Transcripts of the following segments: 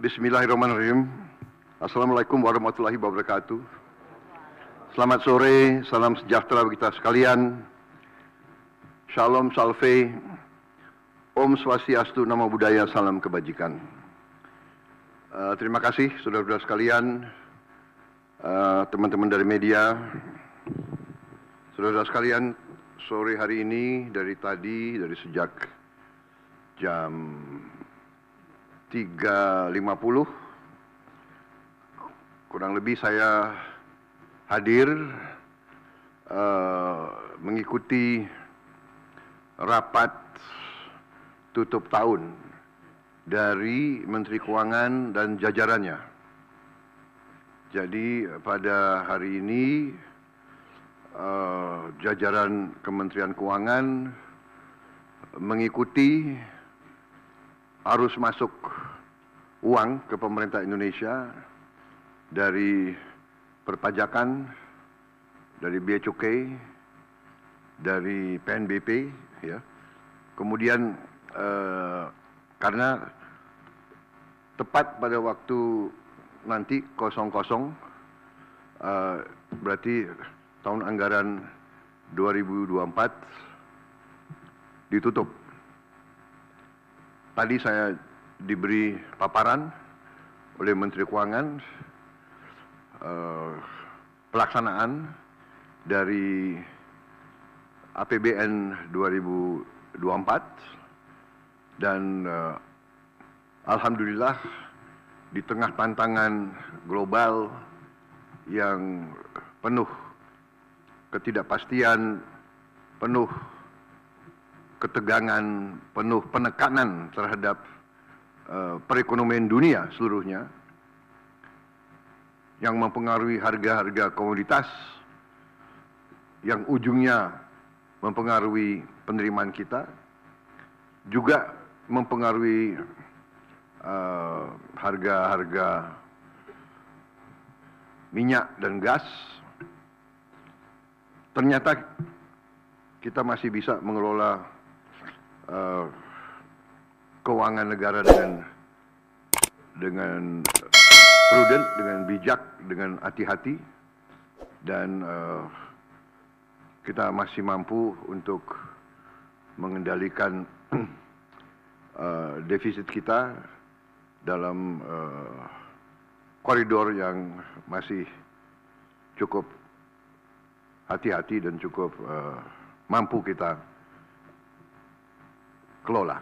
Bismillahirrahmanirrahim. Assalamualaikum warahmatullahi wabarakatuh. Selamat sore, salam sejahtera bagi kita sekalian. Shalom Salve, Om Swastiastu, Namo Buddhaya, salam kebajikan. Terima kasih saudara-saudara sekalian, teman-teman dari media, saudara-saudara sekalian. Sore hari ini dari sejak jam 3.50 kurang lebih saya hadir mengikuti rapat tutup tahun dari Menteri Keuangan dan jajarannya. Jadi pada hari ini jajaran Kementerian Keuangan mengikuti arus masuk uang ke pemerintah Indonesia dari perpajakan, dari bea cukai, dari PNBP, ya. Kemudian karena tepat pada waktu nanti 00 berarti tahun anggaran 2024 ditutup. Tadi saya diberi paparan oleh Menteri Keuangan pelaksanaan dari APBN 2024 dan alhamdulillah di tengah tantangan global yang penuh ketidakpastian, penuh ketegangan, penuh penekanan terhadap perekonomian dunia seluruhnya yang mempengaruhi harga-harga komoditas, yang ujungnya mempengaruhi penerimaan kita, juga mempengaruhi harga-harga minyak dan gas. Ternyata kita masih bisa mengelola keuangan negara dengan prudent, dengan bijak, dengan hati-hati, dan kita masih mampu untuk mengendalikan defisit kita dalam koridor yang masih cukup hati-hati dan cukup mampu kita kelola.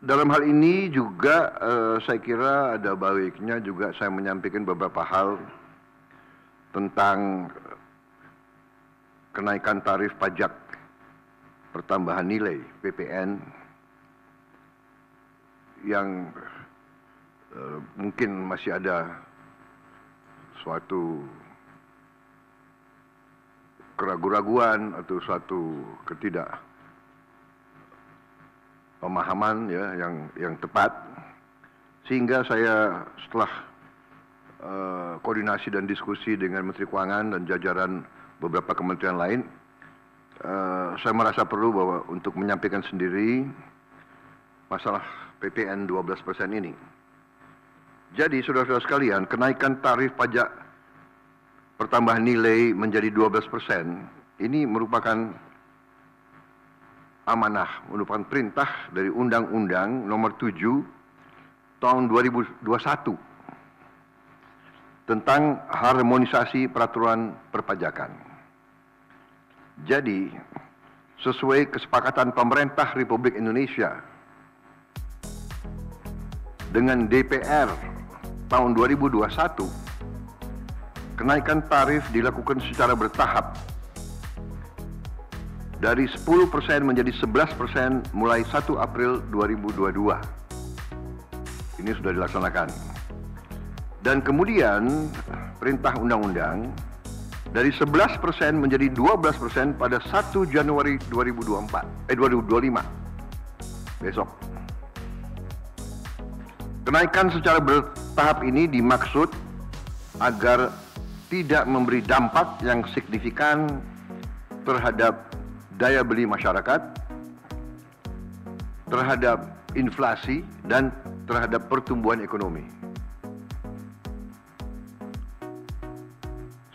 Dalam hal ini juga saya kira ada baiknya juga saya menyampaikan beberapa hal tentang kenaikan tarif pajak pertambahan nilai PPN yang mungkin masih ada suatu keraguan-raguan atau suatu pemahaman, ya, yang tepat, sehingga saya setelah koordinasi dan diskusi dengan Menteri Keuangan dan jajaran beberapa kementerian lain, saya merasa perlu bahwa untuk menyampaikan sendiri masalah PPN 12% ini. Jadi saudara-saudara sekalian, kenaikan tarif pajak pertambahan nilai menjadi 12% ini merupakan amanah, merupakan perintah dari Undang-Undang Nomor 7 Tahun 2021 tentang harmonisasi peraturan perpajakan. Jadi, sesuai kesepakatan pemerintah Republik Indonesia dengan DPR tahun 2021, kenaikan tarif dilakukan secara bertahap dari 10% menjadi 11% mulai 1 April 2022. Ini sudah dilaksanakan. Dan kemudian perintah undang-undang dari 11% menjadi 12% pada 1 Januari 2025. Besok. Kenaikan secara bertahap ini dimaksud agar tidak memberi dampak yang signifikan terhadap daya beli masyarakat, terhadap inflasi dan terhadap pertumbuhan ekonomi.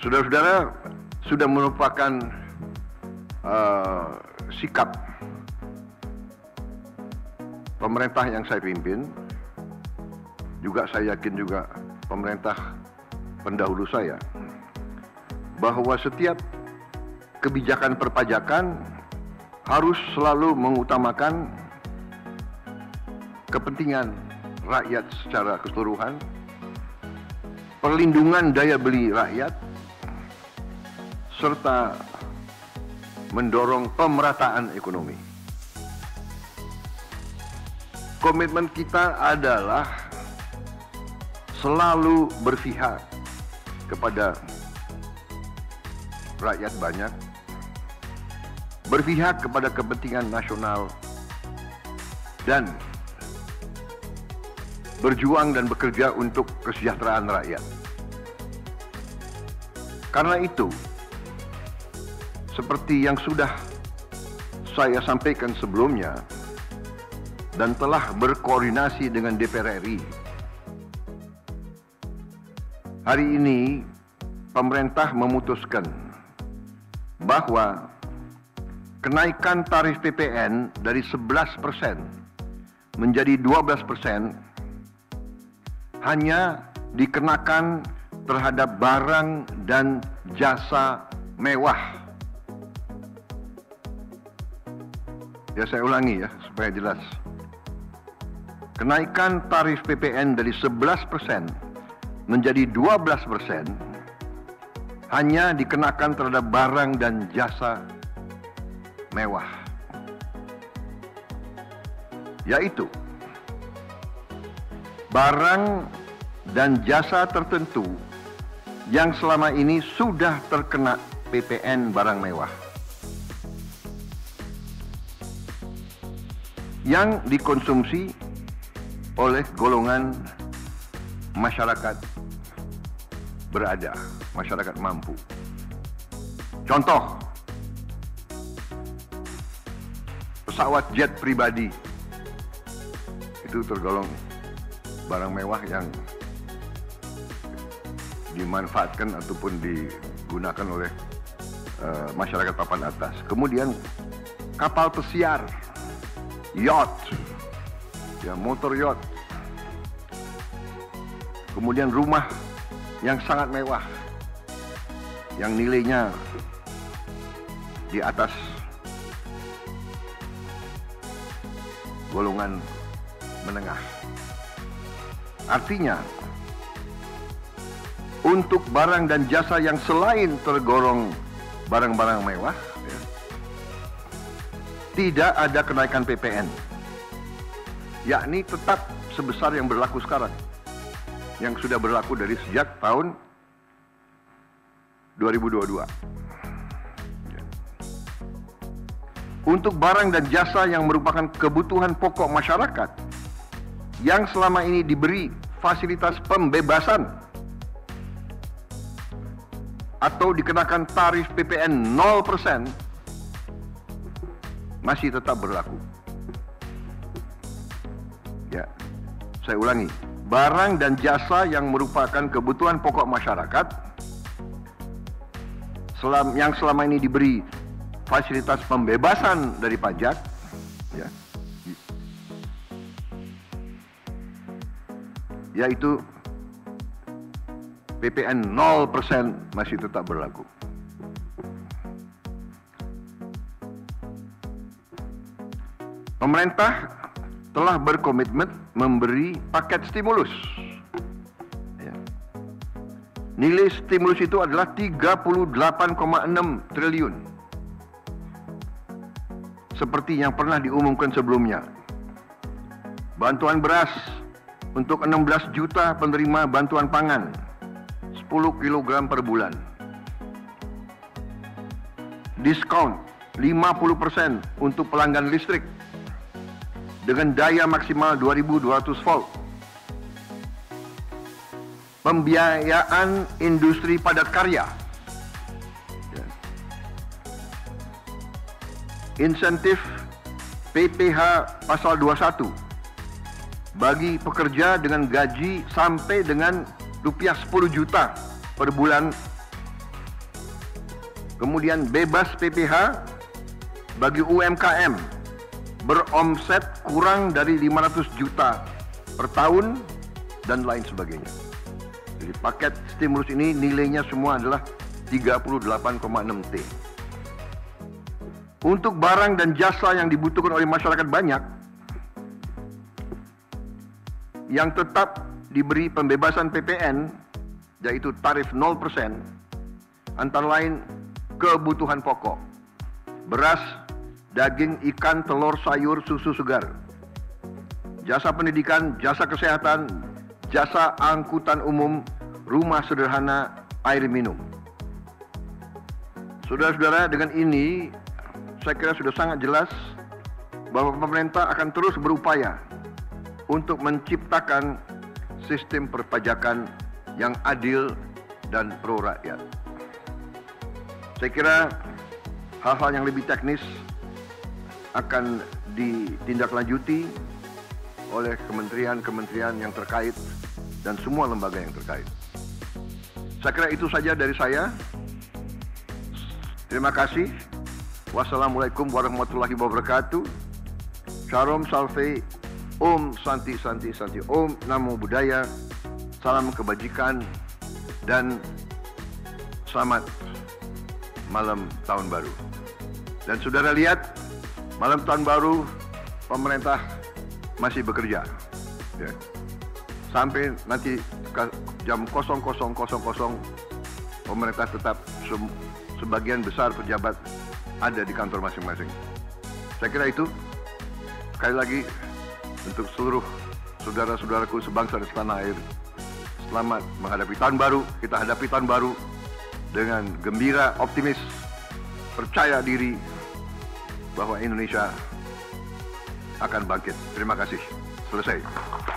Saudara-saudara, sudah merupakan sikap pemerintah yang saya pimpin, juga saya yakin juga pemerintah pendahulu saya, bahwa setiap kebijakan perpajakan harus selalu mengutamakan kepentingan rakyat secara keseluruhan, perlindungan daya beli rakyat, serta mendorong pemerataan ekonomi. Komitmen kita adalah selalu berpihak kepada rakyat banyak, berpihak kepada kepentingan nasional, dan berjuang dan bekerja untuk kesejahteraan rakyat. Karena itu, seperti yang sudah saya sampaikan sebelumnya dan telah berkoordinasi dengan DPR RI, hari ini pemerintah memutuskan bahwa kenaikan tarif PPN dari 11% menjadi 12% hanya dikenakan terhadap barang dan jasa mewah. Ya, saya ulangi ya supaya jelas. Kenaikan tarif PPN dari 11% menjadi 12% hanya dikenakan terhadap barang dan jasa mewah, yaitu barang dan jasa tertentu yang selama ini sudah terkena PPN barang mewah, yang dikonsumsi oleh golongan masyarakat berada, masyarakat mampu. Contoh, pesawat jet pribadi itu tergolong barang mewah yang dimanfaatkan ataupun digunakan oleh masyarakat papan atas. Kemudian kapal pesiar, yacht, ya, motor yacht. Kemudian rumah yang sangat mewah, yang nilainya di atas golongan menengah. Artinya, untuk barang dan jasa yang selain tergolong barang-barang mewah, ya, tidak ada kenaikan PPN, yakni tetap sebesar yang berlaku sekarang, yang sudah berlaku dari sejak tahun 2022. Untuk barang dan jasa yang merupakan kebutuhan pokok masyarakat yang selama ini diberi fasilitas pembebasan atau dikenakan tarif PPN 0%, masih tetap berlaku. Ya, saya ulangi. Barang dan jasa yang merupakan kebutuhan pokok masyarakat yang selama ini diberi fasilitas pembebasan dari pajak, ya, yaitu PPN 0% masih tetap berlaku. Pemerintah telah berkomitmen memberi paket stimulus. Ya. Nilai stimulus itu adalah 38,6 triliun. Seperti yang pernah diumumkan sebelumnya. Bantuan beras untuk 16 juta penerima bantuan pangan, 10 kg per bulan. Diskon 50% untuk pelanggan listrik dengan daya maksimal 2200 volt. Pembiayaan industri padat karya. Insentif PPH pasal 21 bagi pekerja dengan gaji sampai dengan rupiah 10 juta per bulan. Kemudian bebas PPh bagi UMKM beromset kurang dari 500 juta per tahun dan lain sebagainya. Jadi paket stimulus ini nilainya semua adalah 38,6 T. Untuk barang dan jasa yang dibutuhkan oleh masyarakat banyak, yang tetap diberi pembebasan PPN, yaitu tarif 0%, antara lain kebutuhan pokok, beras, daging, ikan, telur, sayur, susu segar, jasa pendidikan, jasa kesehatan, jasa angkutan umum, rumah sederhana, air minum. Saudara-saudara, dengan ini saya kira sudah sangat jelas bahwa pemerintah akan terus berupaya untuk menciptakan sistem perpajakan yang adil dan pro rakyat. Saya kira hal-hal yang lebih teknis akan ditindaklanjuti oleh kementerian-kementerian yang terkait dan semua lembaga yang terkait. Saya kira itu saja dari saya. Terima kasih. Wassalamualaikum warahmatullahi wabarakatuh. Shalom Salve, Om Santi Santi Santi, Om Namo Buddhaya, salam kebajikan, dan selamat malam tahun baru. Dan saudara lihat, malam tahun baru pemerintah masih bekerja. Ya. Sampai nanti jam 00.00 pemerintah tetap sebagian besar pejabat ada di kantor masing-masing. Saya kira itu. Sekali lagi, untuk seluruh saudara-saudaraku sebangsa dan setanah air, selamat menghadapi tahun baru. Kita hadapi tahun baru dengan gembira, optimis, percaya diri bahwa Indonesia akan bangkit. Terima kasih. Selesai.